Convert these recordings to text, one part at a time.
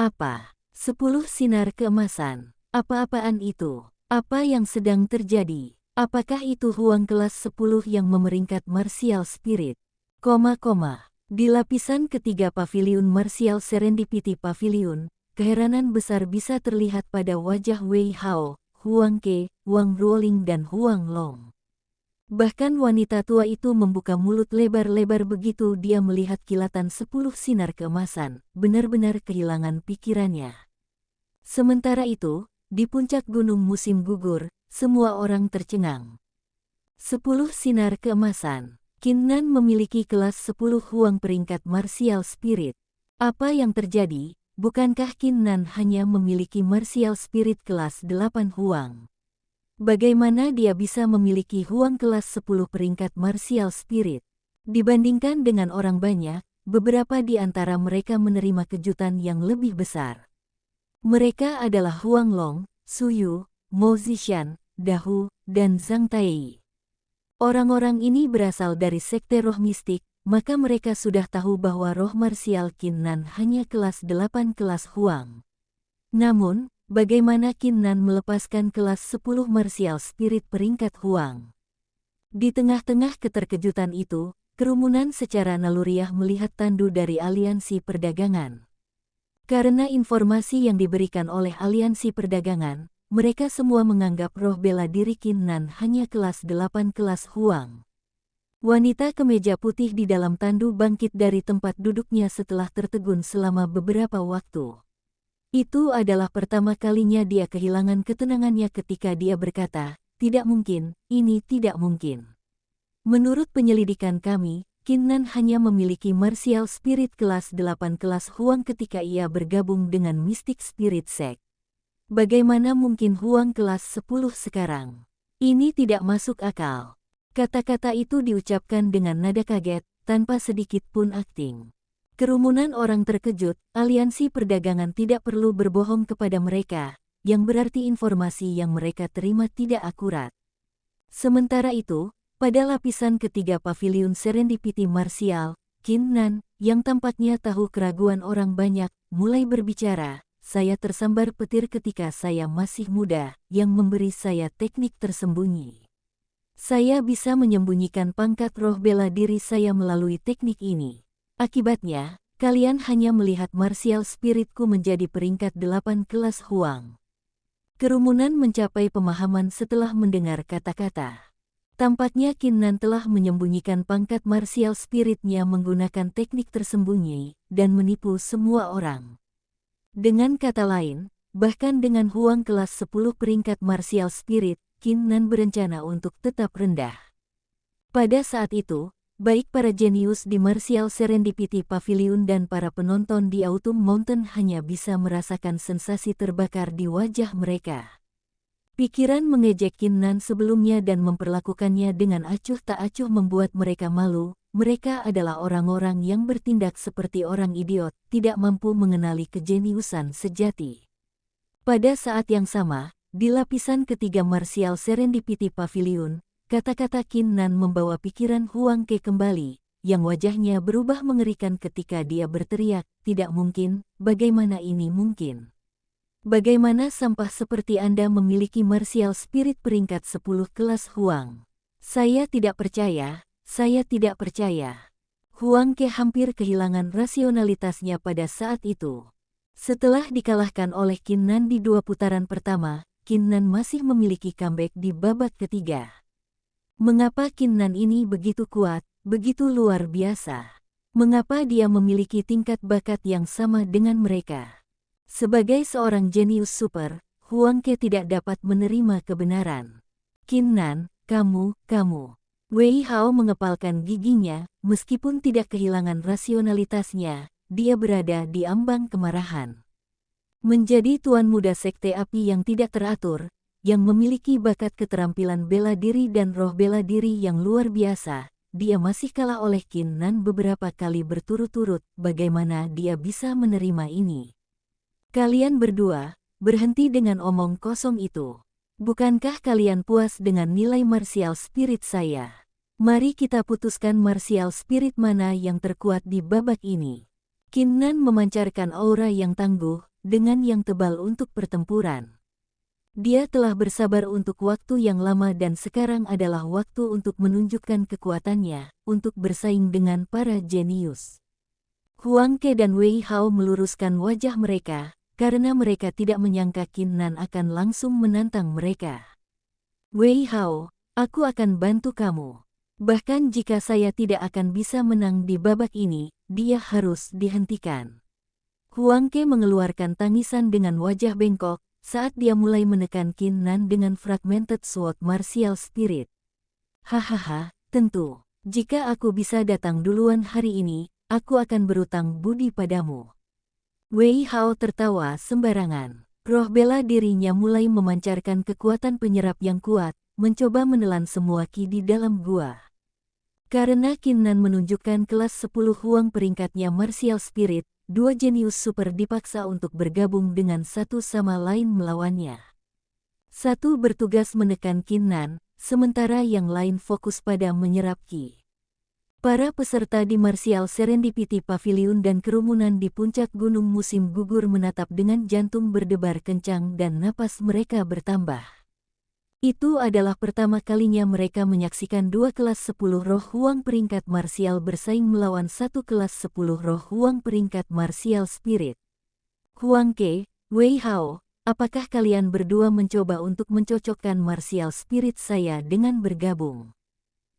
Apa? 10 sinar keemasan. Apa-apaan itu? Apa yang sedang terjadi? Apakah itu Huang kelas 10 yang memeringkat martial spirit? Di lapisan ketiga paviliun martial Serendipity Pavilion, keheranan besar bisa terlihat pada wajah Wei Hao, Huang Ke, Wang Ruoling dan Huang Long. Bahkan wanita tua itu membuka mulut lebar-lebar begitu dia melihat kilatan 10 sinar keemasan, benar-benar kehilangan pikirannya. Sementara itu, di puncak gunung musim gugur, semua orang tercengang. 10 sinar keemasan. Qin Nan memiliki kelas 10 Huang peringkat martial spirit. Apa yang terjadi? Bukankah Qin Nan hanya memiliki martial spirit kelas 8 Huang? Bagaimana dia bisa memiliki Huang kelas 10 peringkat martial spirit? Dibandingkan dengan orang banyak, beberapa di antara mereka menerima kejutan yang lebih besar. Mereka adalah Huang Long, Su Yu, Mo Zishan, Dahu, dan Zhang Tai. Orang-orang ini berasal dari sekte roh mistik, maka mereka sudah tahu bahwa roh martial Qin Nan hanya kelas 8 kelas Huang. Namun, bagaimana Qin Nan melepaskan kelas 10 martial spirit peringkat Huang? Di tengah-tengah keterkejutan itu, kerumunan secara naluriah melihat tandu dari aliansi perdagangan. Karena informasi yang diberikan oleh aliansi perdagangan, mereka semua menganggap roh bela diri Qin Nan hanya kelas 8 kelas Huang. Wanita kemeja putih di dalam tandu bangkit dari tempat duduknya setelah tertegun selama beberapa waktu. Itu adalah pertama kalinya dia kehilangan ketenangannya ketika dia berkata, "Tidak mungkin, ini tidak mungkin. Menurut penyelidikan kami, Qin Nan hanya memiliki martial spirit kelas 8 kelas Huang ketika ia bergabung dengan Mystic Spirit Sect. Bagaimana mungkin Huang kelas 10 sekarang? Ini tidak masuk akal." Kata-kata itu diucapkan dengan nada kaget, tanpa sedikit pun akting. Kerumunan orang terkejut, aliansi perdagangan tidak perlu berbohong kepada mereka, yang berarti informasi yang mereka terima tidak akurat. Sementara itu, pada lapisan ketiga paviliun Serendipity Martial, Qin Nan, yang tampaknya tahu keraguan orang banyak, mulai berbicara, "Saya tersambar petir ketika saya masih muda, yang memberi saya teknik tersembunyi. Saya bisa menyembunyikan pangkat roh bela diri saya melalui teknik ini. Akibatnya, kalian hanya melihat martial spiritku menjadi peringkat 8 kelas Huang." Kerumunan mencapai pemahaman setelah mendengar kata-kata. Tampaknya Qin Nan telah menyembunyikan pangkat martial spiritnya menggunakan teknik tersembunyi, dan menipu semua orang. Dengan kata lain, bahkan dengan Huang kelas 10 peringkat martial spirit, Qin Nan berencana untuk tetap rendah. Pada saat itu, baik para jenius di Martial Serendipity Pavilion dan para penonton di Autumn Mountain hanya bisa merasakan sensasi terbakar di wajah mereka. Pikiran mengejek Qin Nan sebelumnya dan memperlakukannya dengan acuh tak acuh membuat mereka malu. Mereka adalah orang-orang yang bertindak seperti orang idiot, tidak mampu mengenali kejeniusan sejati. Pada saat yang sama, di lapisan ketiga Martial Serendipity Pavilion, kata-kata Qin Nan membawa pikiran Huang Ke kembali, yang wajahnya berubah mengerikan ketika dia berteriak, "Tidak mungkin, bagaimana ini mungkin? Bagaimana sampah seperti Anda memiliki martial spirit peringkat 10 kelas Huang? Saya tidak percaya, saya tidak percaya." Huang Ke hampir kehilangan rasionalitasnya pada saat itu. Setelah dikalahkan oleh Qin Nan di 2 putaran pertama, Qin Nan masih memiliki comeback di babak ketiga. Mengapa Qin Nan ini begitu kuat, begitu luar biasa? Mengapa dia memiliki tingkat bakat yang sama dengan mereka? Sebagai seorang jenius super, Huang Ke tidak dapat menerima kebenaran. "Qin Nan, kamu. Wei Hao mengepalkan giginya, meskipun tidak kehilangan rasionalitasnya, dia berada di ambang kemarahan. Menjadi tuan muda sekte api yang tidak teratur, yang memiliki bakat keterampilan bela diri dan roh bela diri yang luar biasa, dia masih kalah oleh Qin Nan beberapa kali berturut-turut. Bagaimana dia bisa menerima ini? Kalian berdua, berhenti dengan omong kosong itu. Bukankah kalian puas dengan nilai martial spirit saya? Mari kita putuskan martial spirit mana yang terkuat di babak ini. Qin Nan memancarkan aura yang tangguh, dengan yang tebal untuk pertempuran. Dia telah bersabar untuk waktu yang lama dan sekarang adalah waktu untuk menunjukkan kekuatannya, untuk bersaing dengan para jenius. Huang Ke dan Wei Hao meluruskan wajah mereka, karena mereka tidak menyangka Qin Nan akan langsung menantang mereka. Wei Hao, aku akan bantu kamu. Bahkan jika saya tidak akan bisa menang di babak ini, dia harus dihentikan. Huang Ke mengeluarkan tangisan dengan wajah bengkok, saat dia mulai menekan Qin Nan dengan Fragmented Sword Martial Spirit. Hahaha, tentu. Jika aku bisa datang duluan hari ini, aku akan berutang budi padamu. Wei Hao tertawa sembarangan. Roh bela dirinya mulai memancarkan kekuatan penyerap yang kuat, mencoba menelan semua ki di dalam gua. Karena Qin Nan menunjukkan kelas 10 Huang peringkatnya Martial Spirit, dua jenius super dipaksa untuk bergabung dengan satu sama lain melawannya. Satu bertugas menekan Qin Nan, sementara yang lain fokus pada menyerap ki. Para peserta di Martial Serendipity Pavilion dan kerumunan di puncak gunung musim gugur menatap dengan jantung berdebar kencang dan napas mereka bertambah. Itu adalah pertama kalinya mereka menyaksikan dua kelas 10 roh Huang peringkat martial bersaing melawan satu kelas 10 roh Huang peringkat martial spirit. Huang Ke, Wei Hao, apakah kalian berdua mencoba untuk mencocokkan martial spirit saya dengan bergabung?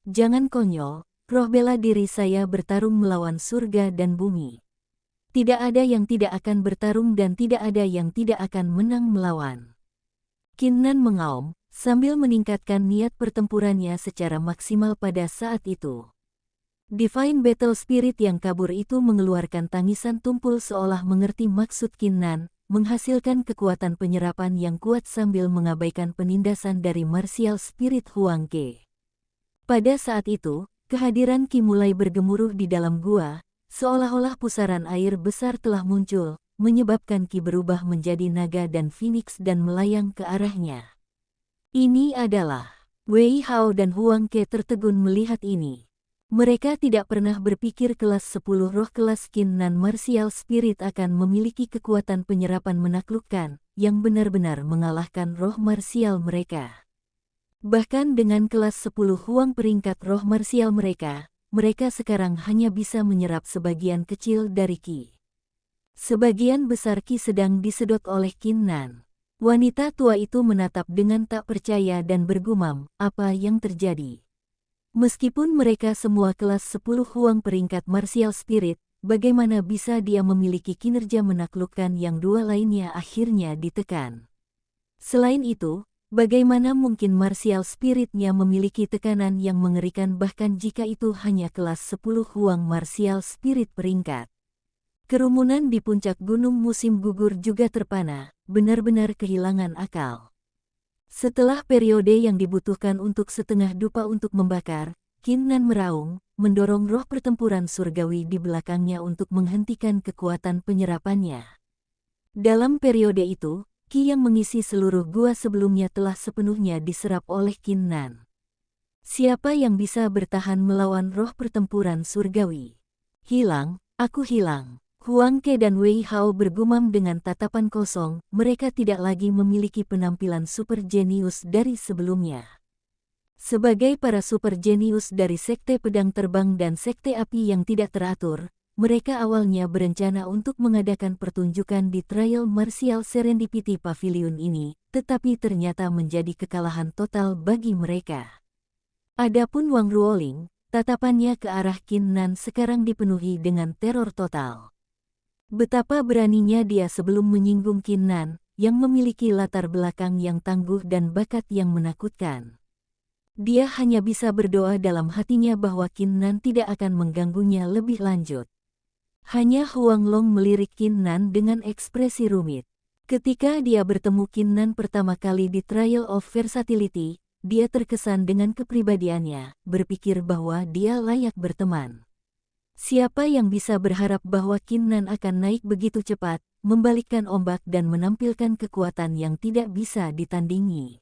Jangan konyol, roh bela diri saya bertarung melawan surga dan bumi. Tidak ada yang tidak akan bertarung dan tidak ada yang tidak akan menang melawan. Qin Nan mengaum, sambil meningkatkan niat pertempurannya secara maksimal pada saat itu. Divine Battle Spirit yang kabur itu mengeluarkan tangisan tumpul seolah mengerti maksud Qin Nan, menghasilkan kekuatan penyerapan yang kuat sambil mengabaikan penindasan dari Martial Spirit Huang Ke. Pada saat itu, kehadiran Qi mulai bergemuruh di dalam gua, seolah-olah pusaran air besar telah muncul, menyebabkan Qi berubah menjadi naga dan phoenix dan melayang ke arahnya. Ini adalah Wei Hao dan Huang Ke tertegun melihat ini. Mereka tidak pernah berpikir kelas 10 roh kelas Qin Nan Martial Spirit akan memiliki kekuatan penyerapan menaklukkan, yang benar-benar mengalahkan roh martial mereka. Bahkan dengan kelas 10 Huang peringkat roh martial mereka sekarang hanya bisa menyerap sebagian kecil dari Qi. Sebagian besar Qi sedang disedot oleh Qin Nan. Wanita tua itu menatap dengan tak percaya dan bergumam, apa yang terjadi? Meskipun mereka semua kelas 10 Huang peringkat martial spirit, bagaimana bisa dia memiliki kinerja menaklukkan yang dua lainnya akhirnya ditekan? Selain itu, bagaimana mungkin martial spiritnya memiliki tekanan yang mengerikan bahkan jika itu hanya kelas 10 Huang martial spirit peringkat? Kerumunan di puncak gunung musim gugur juga terpana, benar-benar kehilangan akal. Setelah periode yang dibutuhkan untuk setengah dupa untuk membakar, Qin Nan meraung, mendorong roh pertempuran surgawi di belakangnya untuk menghentikan kekuatan penyerapannya. Dalam periode itu, Qi yang mengisi seluruh gua sebelumnya telah sepenuhnya diserap oleh Qin Nan. Siapa yang bisa bertahan melawan roh pertempuran surgawi? Hilang, aku hilang. Huang Ke dan Wei Hao bergumam dengan tatapan kosong, mereka tidak lagi memiliki penampilan super jenius dari sebelumnya. Sebagai para super jenius dari Sekte Pedang Terbang dan Sekte Api yang tidak teratur, mereka awalnya berencana untuk mengadakan pertunjukan di Trial Martial Serendipity Pavilion ini, tetapi ternyata menjadi kekalahan total bagi mereka. Adapun Wang Ruoling, tatapannya ke arah Qin Nan sekarang dipenuhi dengan teror total. Betapa beraninya dia sebelum menyinggung Qin Nan, yang memiliki latar belakang yang tangguh dan bakat yang menakutkan. Dia hanya bisa berdoa dalam hatinya bahwa Qin Nan tidak akan mengganggunya lebih lanjut. Hanya Huang Long melirik Qin Nan dengan ekspresi rumit. Ketika dia bertemu Qin Nan pertama kali di Trial of Versatility, dia terkesan dengan kepribadiannya, berpikir bahwa dia layak berteman. Siapa yang bisa berharap bahwa Qin Nan akan naik begitu cepat, membalikkan ombak dan menampilkan kekuatan yang tidak bisa ditandingi.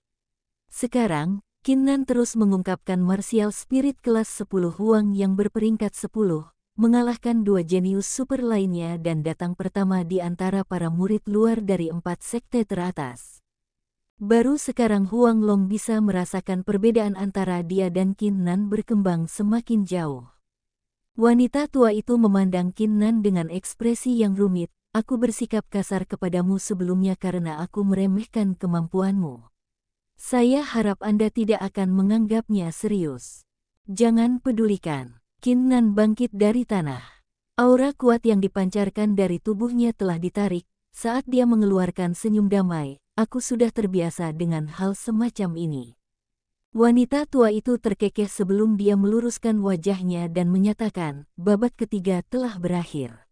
Sekarang, Qin Nan terus mengungkapkan martial spirit kelas 10 Huang yang berperingkat 10, mengalahkan dua jenius super lainnya dan datang pertama di antara para murid luar dari 4 sekte teratas. Baru sekarang Huang Long bisa merasakan perbedaan antara dia dan Qin Nan berkembang semakin jauh. Wanita tua itu memandang Qin Nan dengan ekspresi yang rumit. Aku bersikap kasar kepadamu sebelumnya karena aku meremehkan kemampuanmu. Saya harap Anda tidak akan menganggapnya serius. Jangan pedulikan. Qin Nan bangkit dari tanah. Aura kuat yang dipancarkan dari tubuhnya telah ditarik. Saat dia mengeluarkan senyum damai, aku sudah terbiasa dengan hal semacam ini. Wanita tua itu terkekeh sebelum dia meluruskan wajahnya dan menyatakan, babak ketiga telah berakhir.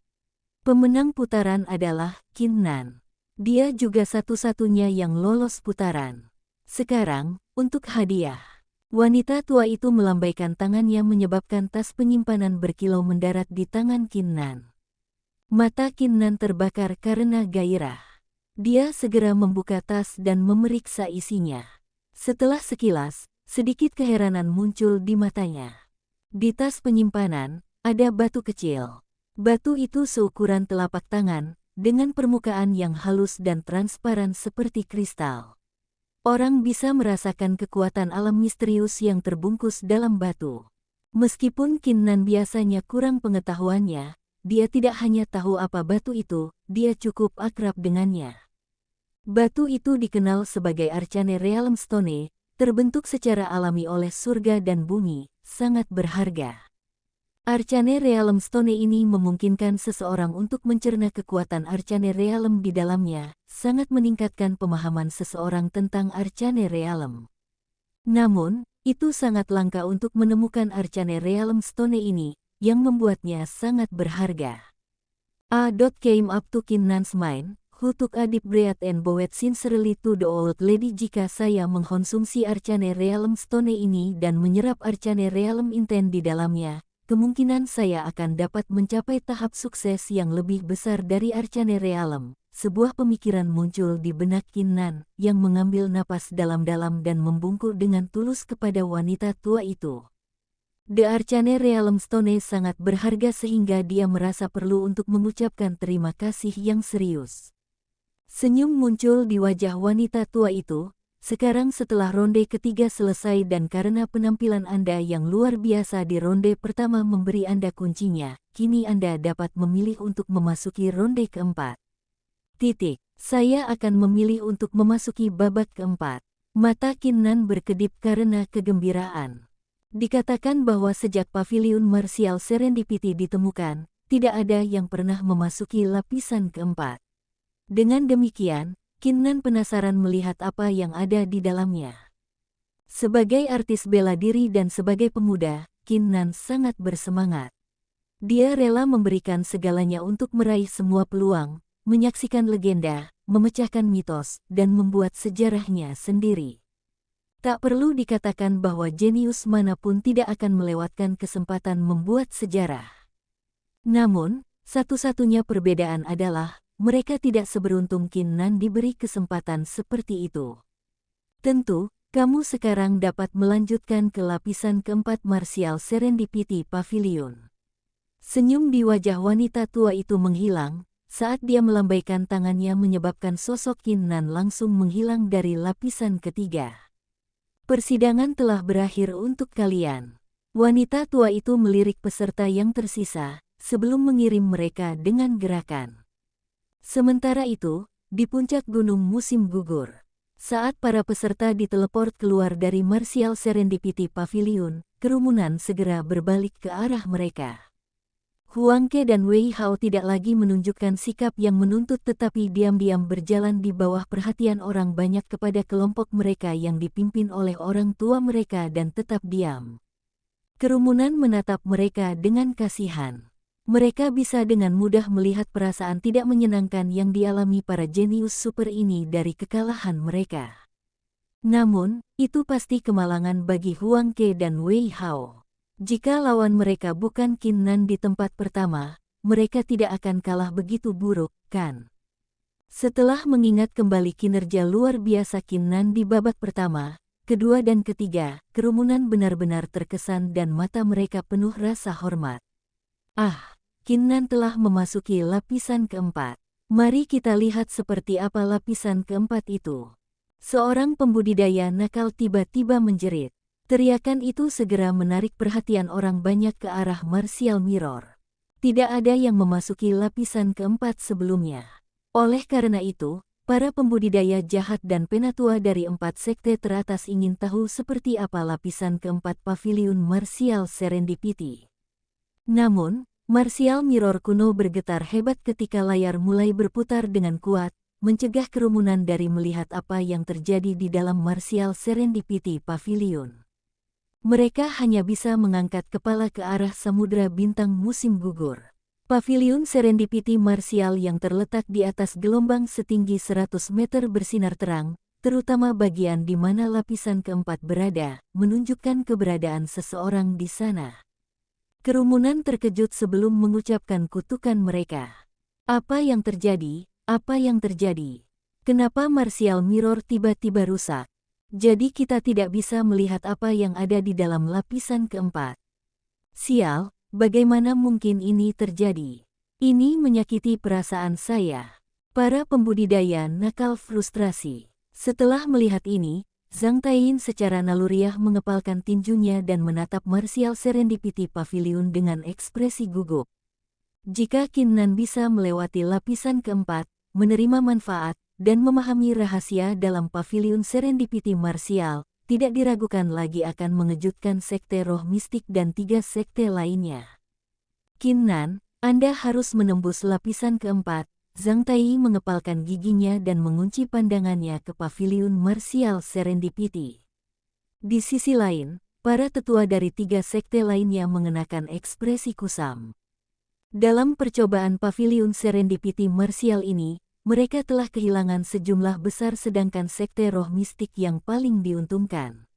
Pemenang putaran adalah Qin Nan. Dia juga satu-satunya yang lolos putaran. Sekarang, untuk hadiah. Wanita tua itu melambaikan tangannya menyebabkan tas penyimpanan berkilau mendarat di tangan Qin Nan. Mata Qin Nan terbakar karena gairah. Dia segera membuka tas dan memeriksa isinya. Setelah sekilas, sedikit keheranan muncul di matanya. Di tas penyimpanan, ada batu kecil. Batu itu seukuran telapak tangan, dengan permukaan yang halus dan transparan seperti kristal. Orang bisa merasakan kekuatan alam misterius yang terbungkus dalam batu. Meskipun Qin Nan biasanya kurang pengetahuannya, dia tidak hanya tahu apa batu itu, dia cukup akrab dengannya. Batu itu dikenal sebagai Arcane Realm Stone, terbentuk secara alami oleh surga dan bumi, sangat berharga. Arcane Realm Stone ini memungkinkan seseorang untuk mencerna kekuatan Arcane Realm di dalamnya, sangat meningkatkan pemahaman seseorang tentang Arcane Realm. Namun, itu sangat langka untuk menemukan Arcane Realm Stone ini, yang membuatnya sangat berharga. Came up to Qin Nan's mind, who took a deep breath and bowed sincerely to the old lady. Jika saya mengkonsumsi Arcane Realm Stone ini dan menyerap Arcane Realm Intent di dalamnya, kemungkinan saya akan dapat mencapai tahap sukses yang lebih besar dari Arcane Realm. Sebuah pemikiran muncul di benak Qin Nan, yang mengambil napas dalam-dalam dan membungkuk dengan tulus kepada wanita tua itu. The Arcane Realm Stone sangat berharga sehingga dia merasa perlu untuk mengucapkan terima kasih yang serius. Senyum muncul di wajah wanita tua itu. Sekarang setelah ronde ketiga selesai dan karena penampilan Anda yang luar biasa di ronde pertama memberi Anda kuncinya, kini Anda dapat memilih untuk memasuki ronde keempat. Saya akan memilih untuk memasuki babak keempat. Mata Qin Nan berkedip karena kegembiraan. Dikatakan bahwa sejak paviliun martial serendipity ditemukan, tidak ada yang pernah memasuki lapisan keempat. Dengan demikian, Qin Nan penasaran melihat apa yang ada di dalamnya. Sebagai artis bela diri dan sebagai pemuda, Qin Nan sangat bersemangat. Dia rela memberikan segalanya untuk meraih semua peluang, menyaksikan legenda, memecahkan mitos, dan membuat sejarahnya sendiri. Tak perlu dikatakan bahwa jenius manapun tidak akan melewatkan kesempatan membuat sejarah. Namun, satu-satunya perbedaan adalah, mereka tidak seberuntung Qin Nan diberi kesempatan seperti itu. Tentu, kamu sekarang dapat melanjutkan ke lapisan keempat Martial Serendipity Pavilion. Senyum di wajah wanita tua itu menghilang, saat dia melambaikan tangannya menyebabkan sosok Qin Nan langsung menghilang dari lapisan ketiga. Persidangan telah berakhir untuk kalian. Wanita tua itu melirik peserta yang tersisa, sebelum mengirim mereka dengan gerakan. Sementara itu, di puncak gunung musim gugur. Saat para peserta diteleport keluar dari Martial Serendipity Pavilion, kerumunan segera berbalik ke arah mereka. Huang Ke dan Wei Hao tidak lagi menunjukkan sikap yang menuntut tetapi diam-diam berjalan di bawah perhatian orang banyak kepada kelompok mereka yang dipimpin oleh orang tua mereka dan tetap diam. Kerumunan menatap mereka dengan kasihan. Mereka bisa dengan mudah melihat perasaan tidak menyenangkan yang dialami para jenius super ini dari kekalahan mereka. Namun, itu pasti kemalangan bagi Huang Ke dan Wei Hao. Jika lawan mereka bukan Qin Nan di tempat pertama, mereka tidak akan kalah begitu buruk, kan? Setelah mengingat kembali kinerja luar biasa Qin Nan di babak pertama, kedua dan ketiga, kerumunan benar-benar terkesan dan mata mereka penuh rasa hormat. Kinnan telah memasuki lapisan keempat. Mari kita lihat seperti apa lapisan keempat itu. Seorang pembudidaya nakal tiba-tiba menjerit. Teriakan itu segera menarik perhatian orang banyak ke arah Martial Mirror. Tidak ada yang memasuki lapisan keempat sebelumnya. Oleh karena itu, para pembudidaya jahat dan penatua dari 4 sekte teratas ingin tahu seperti apa lapisan keempat paviliun Martial Serendipity. Namun, Martial Mirror kuno bergetar hebat ketika layar mulai berputar dengan kuat, mencegah kerumunan dari melihat apa yang terjadi di dalam Martial Serendipity Pavilion. Mereka hanya bisa mengangkat kepala ke arah samudra bintang musim gugur. Paviliun Serendipity Martial yang terletak di atas gelombang setinggi 100 meter bersinar terang, terutama bagian di mana lapisan keempat berada, menunjukkan keberadaan seseorang di sana. Kerumunan terkejut sebelum mengucapkan kutukan mereka. Apa yang terjadi? Apa yang terjadi? Kenapa Martial Mirror tiba-tiba rusak? Jadi kita tidak bisa melihat apa yang ada di dalam lapisan keempat. Sial, bagaimana mungkin ini terjadi? Ini menyakiti perasaan saya. Para pembudidaya nakal frustrasi. Setelah melihat ini, Zhang Taiyin secara naluriah mengepalkan tinjunya dan menatap Martial Serendipity Pavilion dengan ekspresi gugup. Jika Kinnan bisa melewati lapisan keempat, menerima manfaat, dan memahami rahasia dalam Paviliun Serendipity Martial, tidak diragukan lagi akan mengejutkan sekte roh mistik dan 3 sekte lainnya. Kinnan, Anda harus menembus lapisan keempat. Zhang Taiyi mengepalkan giginya dan mengunci pandangannya ke Paviliun Martial Serendipity. Di sisi lain, para tetua dari 3 sekte lainnya mengenakan ekspresi kusam. Dalam percobaan Paviliun Serendipity Martial ini, mereka telah kehilangan sejumlah besar sedangkan sekte roh mistik yang paling diuntungkan.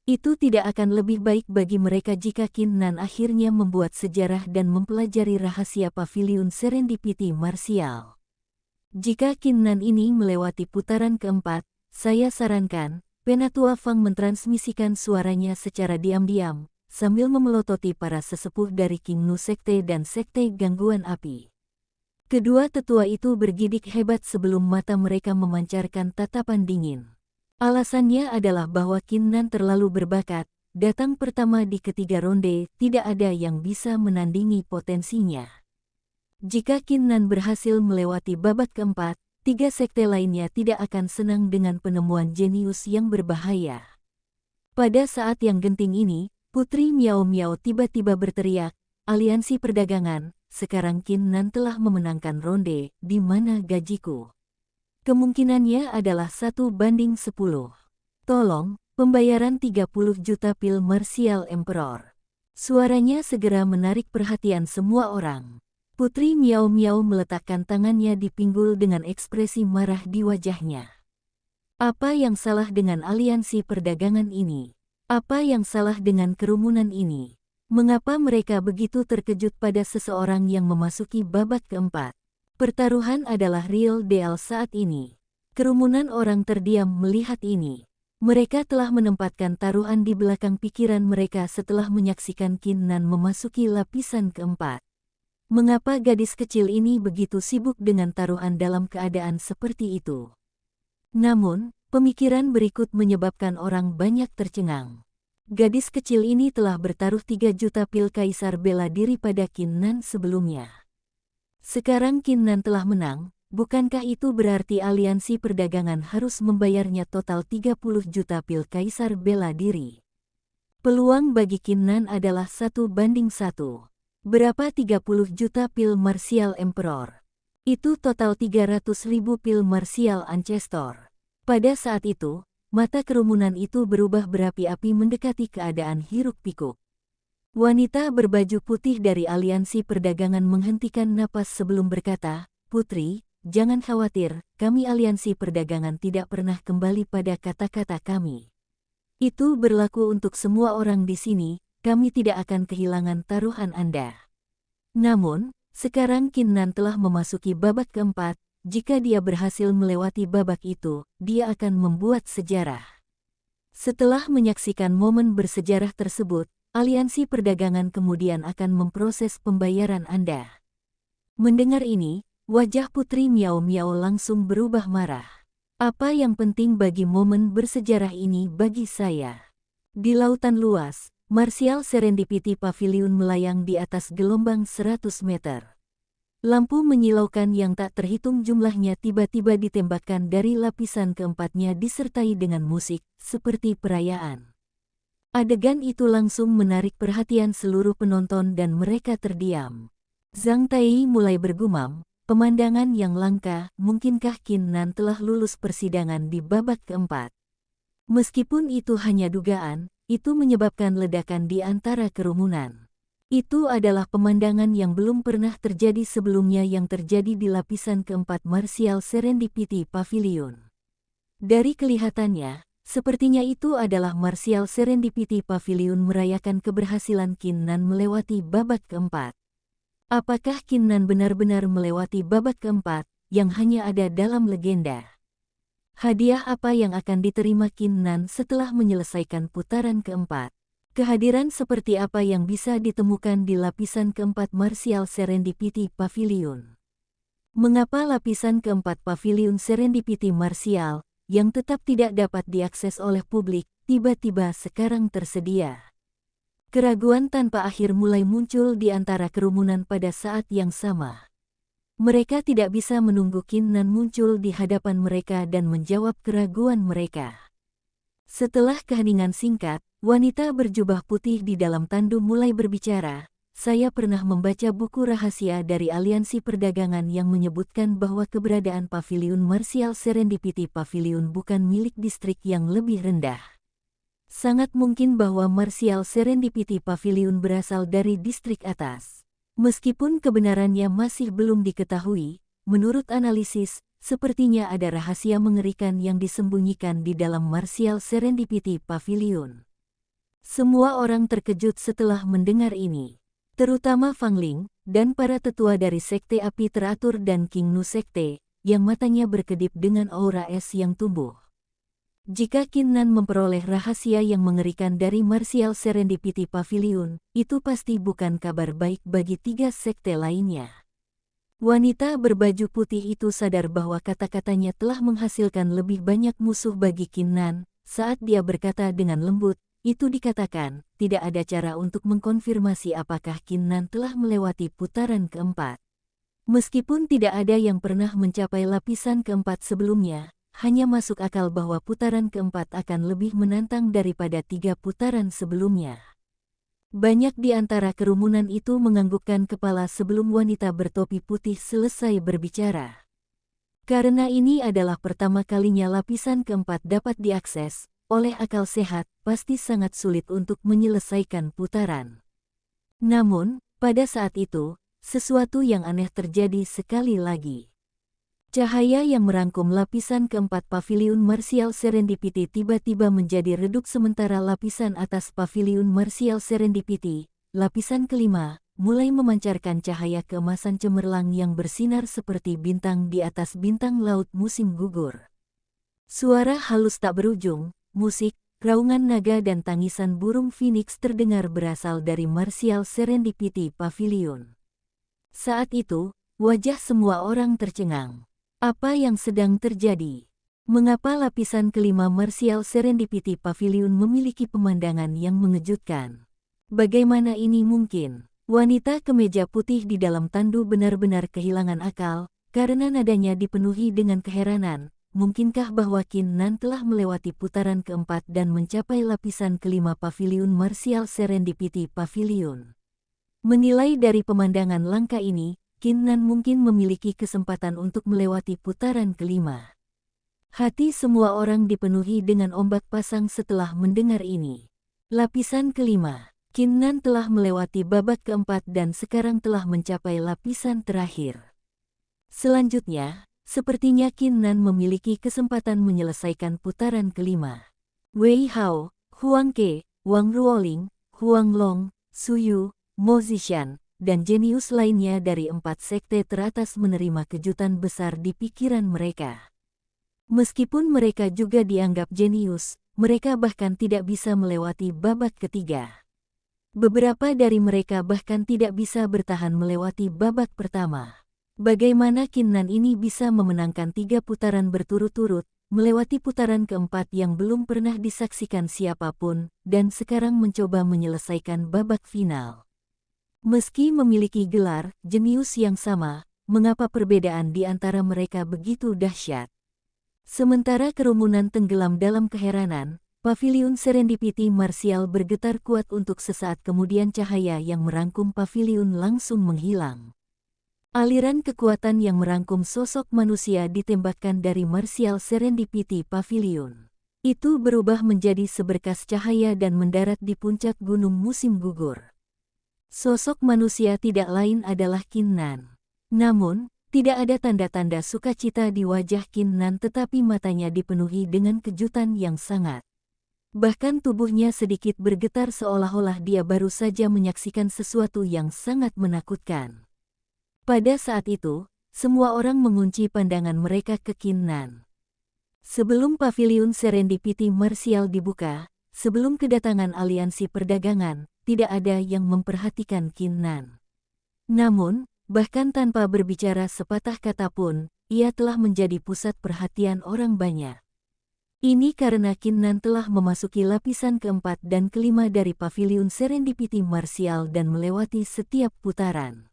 Itu tidak akan lebih baik bagi mereka jika Kinnan akhirnya membuat sejarah dan mempelajari rahasia Paviliun Serendipity Martial. Jika Kinnan ini melewati putaran keempat, saya sarankan, Penatua Fang mentransmisikan suaranya secara diam-diam, sambil memelototi para sesepuh dari King Nu Sekte dan Sekte Gangguan Api. Kedua tetua itu bergidik hebat sebelum mata mereka memancarkan tatapan dingin. Alasannya adalah bahwa Kinnan terlalu berbakat, datang pertama di ketiga ronde, tidak ada yang bisa menandingi potensinya. Jika Kinnan berhasil melewati babak keempat, 3 sekte lainnya tidak akan senang dengan penemuan jenius yang berbahaya. Pada saat yang genting ini, Putri Miao Miao tiba-tiba berteriak, "Aliansi perdagangan, sekarang Kinnan telah memenangkan ronde, di mana gajiku?" Kemungkinannya adalah 1:10. Tolong, pembayaran 30 juta pil Martial Emperor. Suaranya segera menarik perhatian semua orang. Putri Miao Miao meletakkan tangannya di pinggul dengan ekspresi marah di wajahnya. Apa yang salah dengan aliansi perdagangan ini? Apa yang salah dengan kerumunan ini? Mengapa mereka begitu terkejut pada seseorang yang memasuki babak keempat? Pertaruhan adalah real deal saat ini. Kerumunan orang terdiam melihat ini. Mereka telah menempatkan taruhan di belakang pikiran mereka setelah menyaksikan Kinnan memasuki lapisan keempat. Mengapa gadis kecil ini begitu sibuk dengan taruhan dalam keadaan seperti itu? Namun, pemikiran berikut menyebabkan orang banyak tercengang. Gadis kecil ini telah bertaruh 3 juta pil kaisar bela diri pada Kinnan sebelumnya. Sekarang Kinnan telah menang, bukankah itu berarti aliansi perdagangan harus membayarnya total 30 juta pil kaisar bela diri? Peluang bagi Kinnan adalah 1:1. Berapa 30 juta pil Martial Emperor? Itu total 300.000 pil Martial Ancestor. Pada saat itu, mata kerumunan itu berubah berapi-api mendekati keadaan hiruk-pikuk. Wanita berbaju putih dari aliansi perdagangan menghentikan napas sebelum berkata, "Putri, jangan khawatir, kami aliansi perdagangan tidak pernah kembali pada kata-kata kami. Itu berlaku untuk semua orang di sini, kami tidak akan kehilangan taruhan Anda." Namun, sekarang Kinnan telah memasuki babak keempat. Jika dia berhasil melewati babak itu, dia akan membuat sejarah. Setelah menyaksikan momen bersejarah tersebut, aliansi perdagangan kemudian akan memproses pembayaran Anda. Mendengar ini, wajah Putri Miao Miao langsung berubah marah. Apa yang penting bagi momen bersejarah ini bagi saya? Di lautan luas, Martial Serendipity Pavilion melayang di atas gelombang 100 meter. Lampu menyilaukan yang tak terhitung jumlahnya tiba-tiba ditembakkan dari lapisan keempatnya disertai dengan musik, seperti perayaan. Adegan itu langsung menarik perhatian seluruh penonton dan mereka terdiam. Zhang Tai mulai bergumam, pemandangan yang langka, mungkinkah Qin Nan telah lulus persidangan di babak keempat? Meskipun itu hanya dugaan, itu menyebabkan ledakan di antara kerumunan. Itu adalah pemandangan yang belum pernah terjadi sebelumnya yang terjadi di lapisan keempat Martial Serendipity Pavilion. Dari kelihatannya, sepertinya itu adalah Martial Serendipity Pavilion merayakan keberhasilan Qin Nan melewati babak keempat. Apakah Qin Nan benar-benar melewati babak keempat, yang hanya ada dalam legenda? Hadiah apa yang akan diterima Qin Nan setelah menyelesaikan putaran keempat? Kehadiran seperti apa yang bisa ditemukan di lapisan keempat Martial Serendipity Pavilion? Mengapa lapisan keempat Pavilion Serendipity Martial, yang tetap tidak dapat diakses oleh publik, tiba-tiba sekarang tersedia? Keraguan tanpa akhir mulai muncul di antara kerumunan pada saat yang sama. Mereka tidak bisa menunggu Qin Nan muncul di hadapan mereka dan menjawab keraguan mereka. Setelah keheningan singkat, wanita berjubah putih di dalam tandu mulai berbicara. Saya pernah membaca buku rahasia dari aliansi perdagangan yang menyebutkan bahwa keberadaan Pavilion Martial Serendipity Pavilion bukan milik distrik yang lebih rendah. Sangat mungkin bahwa Martial Serendipity Pavilion berasal dari distrik atas. Meskipun kebenarannya masih belum diketahui, menurut analisis, sepertinya ada rahasia mengerikan yang disembunyikan di dalam Martial Serendipity Pavilion. Semua orang terkejut setelah mendengar ini, terutama Fang Ling dan para tetua dari Sekte Api Teratur dan King Nu Sekte, yang matanya berkedip dengan aura es yang tumbuh. Jika Qin Nan memperoleh rahasia yang mengerikan dari Martial Serendipity Pavilion, itu pasti bukan kabar baik bagi 3 sekte lainnya. Wanita berbaju putih itu sadar bahwa kata-katanya telah menghasilkan lebih banyak musuh bagi Qin Nan. Saat dia berkata dengan lembut, itu dikatakan, tidak ada cara untuk mengkonfirmasi apakah Qin Nan telah melewati putaran keempat. Meskipun tidak ada yang pernah mencapai lapisan keempat sebelumnya, hanya masuk akal bahwa putaran keempat akan lebih menantang daripada 3 putaran sebelumnya. Banyak di antara kerumunan itu menganggukkan kepala sebelum wanita bertopi putih selesai berbicara. Karena ini adalah pertama kalinya lapisan keempat dapat diakses, oleh akal sehat, pasti sangat sulit untuk menyelesaikan putaran. Namun, pada saat itu, sesuatu yang aneh terjadi sekali lagi. Cahaya yang merangkum lapisan keempat Pavilion Martial Serendipity tiba-tiba menjadi redup sementara lapisan atas Pavilion Martial Serendipity, lapisan kelima, mulai memancarkan cahaya keemasan cemerlang yang bersinar seperti bintang di atas bintang laut musim gugur. Suara halus tak berujung, musik, raungan naga dan tangisan burung phoenix terdengar berasal dari Martial Serendipity Pavilion. Saat itu, wajah semua orang tercengang. Apa yang sedang terjadi? Mengapa lapisan kelima Martial Serendipity Pavilion memiliki pemandangan yang mengejutkan? Bagaimana ini mungkin? Wanita kemeja putih di dalam tandu benar-benar kehilangan akal, karena nadanya dipenuhi dengan keheranan. Mungkinkah bahwa Qin Nan telah melewati putaran keempat dan mencapai lapisan kelima Pavilion Martial Serendipity Pavilion? Menilai dari pemandangan langka ini, Qin Nan mungkin memiliki kesempatan untuk melewati putaran kelima. Hati semua orang dipenuhi dengan ombak pasang setelah mendengar ini. Lapisan kelima, Qin Nan telah melewati babak keempat dan sekarang telah mencapai lapisan terakhir. Selanjutnya, sepertinya Qin Nan memiliki kesempatan menyelesaikan putaran kelima. Wei Hao, Huang Ke, Wang Ruoling, Huang Long, Su Yu, Mo Zishan, dan jenius lainnya dari 4 sekte teratas menerima kejutan besar di pikiran mereka. Meskipun mereka juga dianggap jenius, mereka bahkan tidak bisa melewati babak ketiga. Beberapa dari mereka bahkan tidak bisa bertahan melewati babak pertama. Bagaimana Qin Nan ini bisa memenangkan 3 putaran berturut-turut, melewati putaran keempat yang belum pernah disaksikan siapapun, dan sekarang mencoba menyelesaikan babak final. Meski memiliki gelar, jenius yang sama, mengapa perbedaan di antara mereka begitu dahsyat? Sementara kerumunan tenggelam dalam keheranan, paviliun Serendipity Martial bergetar kuat untuk sesaat kemudian cahaya yang merangkum paviliun langsung menghilang. Aliran kekuatan yang merangkum sosok manusia ditembakkan dari Martial Serendipity Pavilion. Itu berubah menjadi seberkas cahaya dan mendarat di puncak gunung musim gugur. Sosok manusia tidak lain adalah Qin Nan. Namun, tidak ada tanda-tanda sukacita di wajah Qin Nan, tetapi matanya dipenuhi dengan kejutan yang sangat. Bahkan tubuhnya sedikit bergetar seolah-olah dia baru saja menyaksikan sesuatu yang sangat menakutkan. Pada saat itu, semua orang mengunci pandangan mereka ke Qin Nan. Sebelum paviliun Serendipity Martial dibuka, sebelum kedatangan aliansi perdagangan, tidak ada yang memperhatikan Qin Nan. Namun, bahkan tanpa berbicara sepatah kata pun, ia telah menjadi pusat perhatian orang banyak. Ini karena Qin Nan telah memasuki lapisan keempat dan kelima dari paviliun Serendipity Martial dan melewati setiap putaran.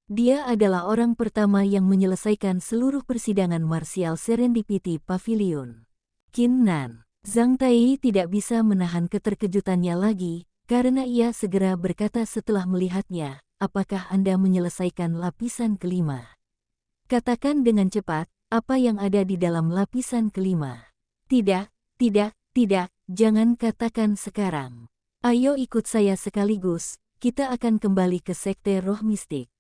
Dia adalah orang pertama yang menyelesaikan seluruh persidangan Martial Serendipity Pavilion. Qin Nan. Zhang Tai tidak bisa menahan keterkejutannya lagi, karena ia segera berkata setelah melihatnya, apakah Anda menyelesaikan lapisan kelima? Katakan dengan cepat, apa yang ada di dalam lapisan kelima? Tidak, jangan katakan sekarang. Ayo ikut saya sekaligus, kita akan kembali ke Sekte Roh Mistik.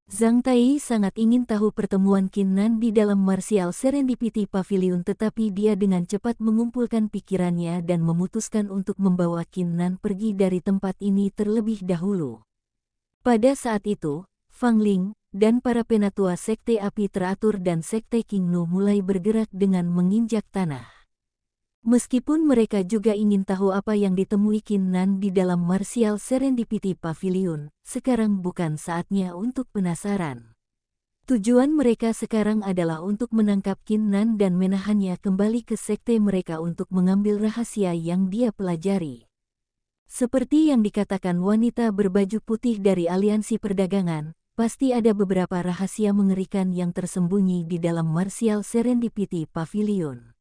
Zhang Tai sangat ingin tahu pertemuan Qin Nan di dalam Martial Serendipity Pavilion, tetapi dia dengan cepat mengumpulkan pikirannya dan memutuskan untuk membawa Qin Nan pergi dari tempat ini terlebih dahulu. Pada saat itu, Fang Ling dan para penatua Sekte Api Teratur dan Sekte King Nu mulai bergerak dengan menginjak tanah. Meskipun mereka juga ingin tahu apa yang ditemui Qin Nan di dalam Martial Serendipity Pavilion, sekarang bukan saatnya untuk penasaran. Tujuan mereka sekarang adalah untuk menangkap Qin Nan dan menahannya kembali ke sekte mereka untuk mengambil rahasia yang dia pelajari. Seperti yang dikatakan wanita berbaju putih dari aliansi perdagangan, pasti ada beberapa rahasia mengerikan yang tersembunyi di dalam Martial Serendipity Pavilion.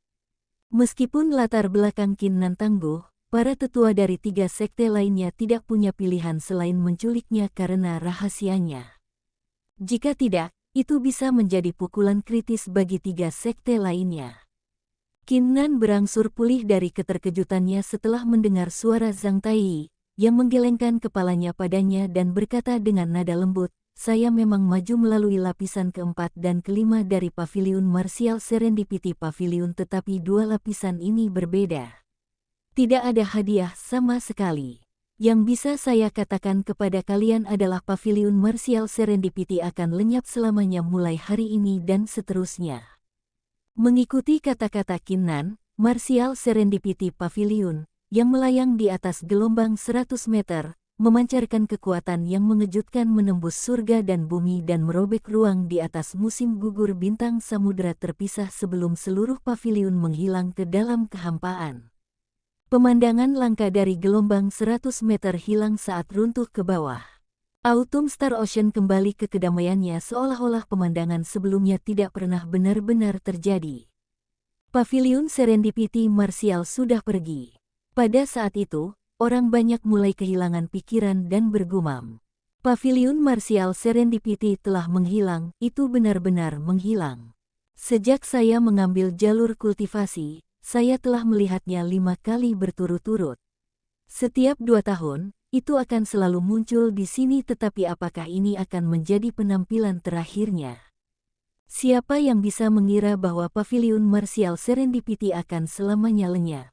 Meskipun latar belakang Qin Nan tangguh, para tetua dari 3 sekte lainnya tidak punya pilihan selain menculiknya karena rahasianya. Jika tidak, itu bisa menjadi pukulan kritis bagi 3 sekte lainnya. Qin Nan berangsur pulih dari keterkejutannya setelah mendengar suara Zhang Tai, yang menggelengkan kepalanya padanya dan berkata dengan nada lembut, saya memang maju melalui lapisan keempat dan kelima dari paviliun Martial Serendipity Pavilion, tetapi 2 lapisan ini berbeda. Tidak ada hadiah sama sekali. Yang bisa saya katakan kepada kalian adalah paviliun Martial Serendipity akan lenyap selamanya mulai hari ini dan seterusnya. Mengikuti kata-kata Qin Nan, Martial Serendipity Pavilion, yang melayang di atas gelombang 100 meter, memancarkan kekuatan yang mengejutkan menembus surga dan bumi dan merobek ruang di atas musim gugur bintang samudera terpisah sebelum seluruh paviliun menghilang ke dalam kehampaan. Pemandangan langka dari gelombang 100 meter hilang saat runtuh ke bawah. Autumn Star Ocean kembali ke kedamaiannya seolah-olah pemandangan sebelumnya tidak pernah benar-benar terjadi. Paviliun Serendipity Martial sudah pergi. Pada saat itu, orang banyak mulai kehilangan pikiran dan bergumam. Paviliun Martial Serendipity telah menghilang, itu benar-benar menghilang. Sejak saya mengambil jalur kultivasi, saya telah melihatnya 5 kali berturut-turut. Setiap 2 tahun, itu akan selalu muncul di sini, tetapi apakah ini akan menjadi penampilan terakhirnya? Siapa yang bisa mengira bahwa Paviliun Martial Serendipity akan selamanya lenyap?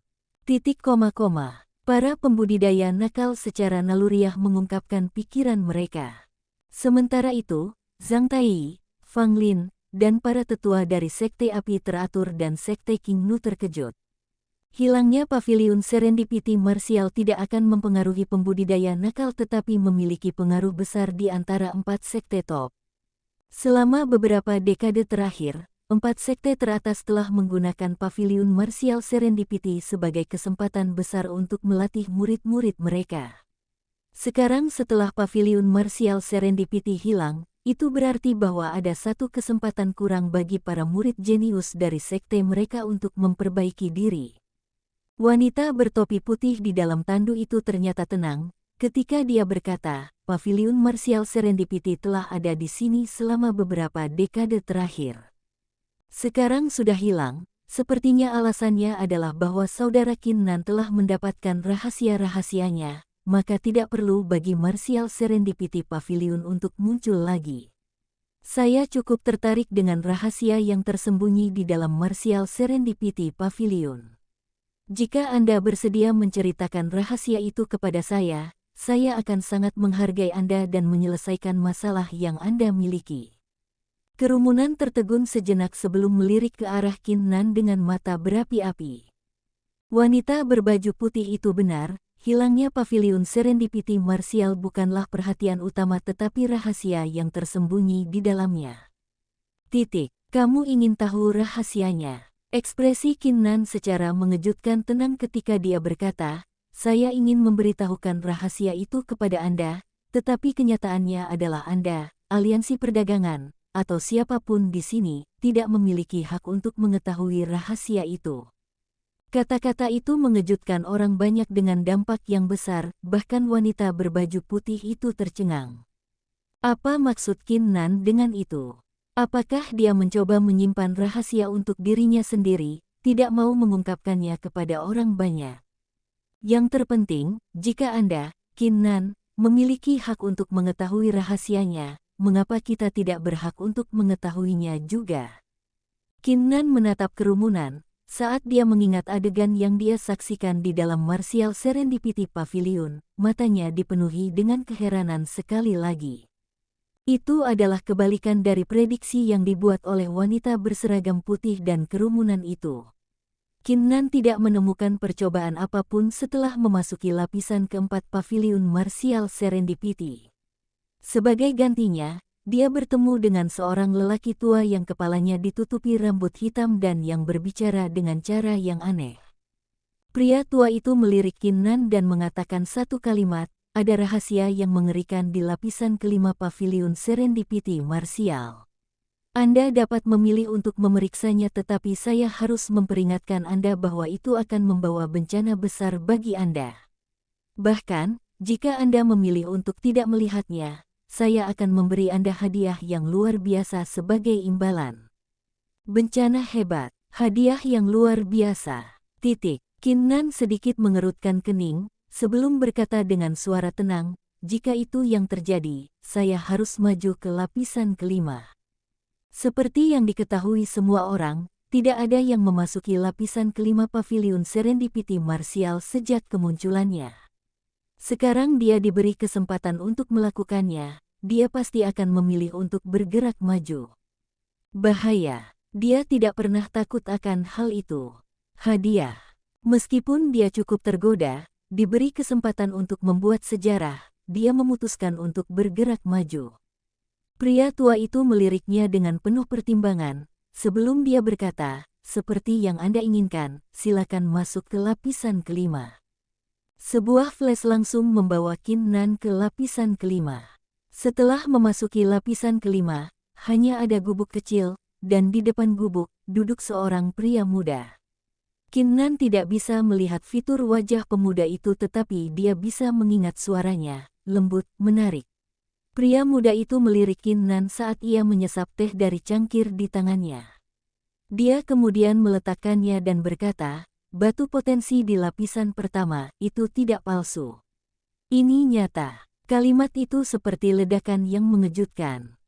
Para pembudidaya nakal secara naluriah mengungkapkan pikiran mereka. Sementara itu, Zhang Tai, Fang Lin, dan para tetua dari Sekte Api Teratur dan Sekte King Nu terkejut. Hilangnya paviliun serendipity martial tidak akan mempengaruhi pembudidaya nakal tetapi memiliki pengaruh besar di antara 4 sekte top. Selama beberapa dekade terakhir, 4 sekte teratas telah menggunakan paviliun martial serendipity sebagai kesempatan besar untuk melatih murid-murid mereka. Sekarang setelah paviliun martial serendipity hilang, itu berarti bahwa ada satu kesempatan kurang bagi para murid jenius dari sekte mereka untuk memperbaiki diri. Wanita bertopi putih di dalam tandu itu ternyata tenang, ketika dia berkata, paviliun martial serendipity telah ada di sini selama beberapa dekade terakhir. Sekarang sudah hilang, sepertinya alasannya adalah bahwa saudara Qin Nan telah mendapatkan rahasia-rahasianya, maka tidak perlu bagi martial serendipity paviliun untuk muncul lagi. Saya cukup tertarik dengan rahasia yang tersembunyi di dalam martial serendipity paviliun. Jika Anda bersedia menceritakan rahasia itu kepada saya akan sangat menghargai Anda dan menyelesaikan masalah yang Anda miliki. Kerumunan tertegun sejenak sebelum melirik ke arah Qin Nan dengan mata berapi-api. Wanita berbaju putih itu benar, hilangnya paviliun serendipity martial bukanlah perhatian utama tetapi rahasia yang tersembunyi di dalamnya. Kamu ingin tahu rahasianya? Ekspresi Qin Nan secara mengejutkan tenang ketika dia berkata, saya ingin memberitahukan rahasia itu kepada Anda, tetapi kenyataannya adalah Anda, aliansi perdagangan, atau siapapun di sini, tidak memiliki hak untuk mengetahui rahasia itu. Kata-kata itu mengejutkan orang banyak dengan dampak yang besar, bahkan wanita berbaju putih itu tercengang. Apa maksud Qin Nan dengan itu? Apakah dia mencoba menyimpan rahasia untuk dirinya sendiri, tidak mau mengungkapkannya kepada orang banyak? Yang terpenting, jika Anda, Qin Nan, memiliki hak untuk mengetahui rahasianya, mengapa kita tidak berhak untuk mengetahuinya juga? Qin Nan menatap kerumunan, saat dia mengingat adegan yang dia saksikan di dalam martial serendipity pavilion, matanya dipenuhi dengan keheranan sekali lagi. Itu adalah kebalikan dari prediksi yang dibuat oleh wanita berseragam putih dan kerumunan itu. Qin Nan tidak menemukan percobaan apapun setelah memasuki lapisan keempat paviliun martial serendipity. Sebagai gantinya, dia bertemu dengan seorang lelaki tua yang kepalanya ditutupi rambut hitam dan yang berbicara dengan cara yang aneh. Pria tua itu melirik Qin Nan dan mengatakan satu kalimat, ada rahasia yang mengerikan di lapisan kelima paviliun serendipity martial. Anda dapat memilih untuk memeriksanya tetapi saya harus memperingatkan Anda bahwa itu akan membawa bencana besar bagi Anda. Bahkan, jika Anda memilih untuk tidak melihatnya, saya akan memberi Anda hadiah yang luar biasa sebagai imbalan. Bencana hebat, hadiah yang luar biasa. Qin Nan sedikit mengerutkan kening, sebelum berkata dengan suara tenang, jika itu yang terjadi, saya harus maju ke lapisan kelima. Seperti yang diketahui semua orang, tidak ada yang memasuki lapisan kelima paviliun serendipity martial sejak kemunculannya. Sekarang dia diberi kesempatan untuk melakukannya, dia pasti akan memilih untuk bergerak maju. Bahaya, dia tidak pernah takut akan hal itu. Hadiah. Meskipun dia cukup tergoda, diberi kesempatan untuk membuat sejarah, dia memutuskan untuk bergerak maju. Pria tua itu meliriknya dengan penuh pertimbangan, sebelum dia berkata, seperti yang Anda inginkan, silakan masuk ke lapisan kelima. Sebuah flash langsung membawa Qin Nan ke lapisan kelima. Setelah memasuki lapisan kelima, hanya ada gubuk kecil, dan di depan gubuk, duduk seorang pria muda. Qin Nan tidak bisa melihat fitur wajah pemuda itu tetapi dia bisa mengingat suaranya, lembut, menarik. Pria muda itu melirik Qin Nan saat ia menyesap teh dari cangkir di tangannya. Dia kemudian meletakkannya dan berkata, batu potensi di lapisan pertama, itu tidak palsu. Ini nyata. Kalimat itu seperti ledakan yang mengejutkan.